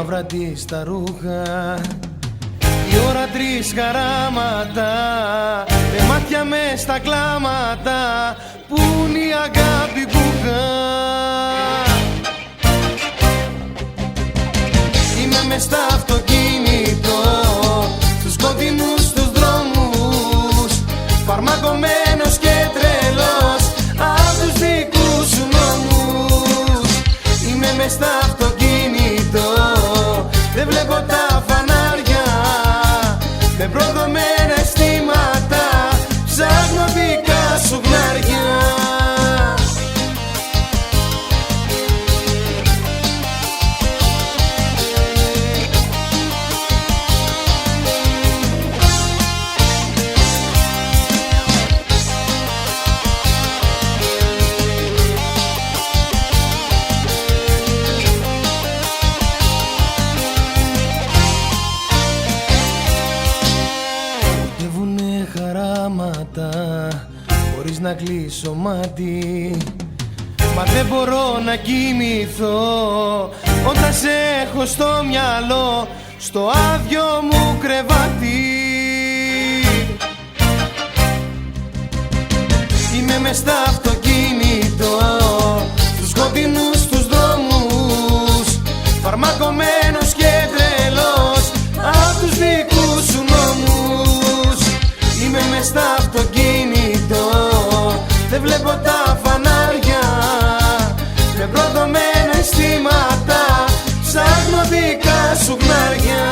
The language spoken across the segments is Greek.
μαύρα της τα ρούχα, η ώρα 3 χαράματα, με μάτια μες στα κλάματα, που είναι η αγάπη που είχα. Είμαι μες στα αυτοκίνητο, στους σκοτεινούς τους δρόμους, φαρμακωμένος και τρελός απ' τους δικούς σου νόμους. Είμαι μες στα αυτοκίνητο, δεν βλέπω τα φανάρια, με προδομένα αισθήματα ψάχνω δικά σου χνάρια. Χωρίς να κλείσω μάτι, μα δεν μπορώ να κοιμηθώ όταν σε έχω στο μυαλό, στο άδειο μου κρεβάτι. Είμαι μες στα αυτοκίνητο, στους σκοτεινούς τους δρόμους, φαρμακωμένος και τρελός απ' τους δικούς σου νόμους. Είμαι μες στα αυτοκίνητο, δεν βλέπω τα φανάρια, με προδομένα αισθήματα ψάχνω δικά σου χνάρια.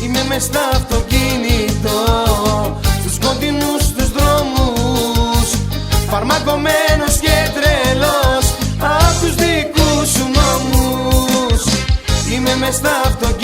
Είμαι μες στα αυτοκίνητο, στους σκοτεινούς τους δρόμους, φαρμακωμένος και τρελός απ' τους δικούς σου νόμους. Είμαι μες στα αυτοκίνητο,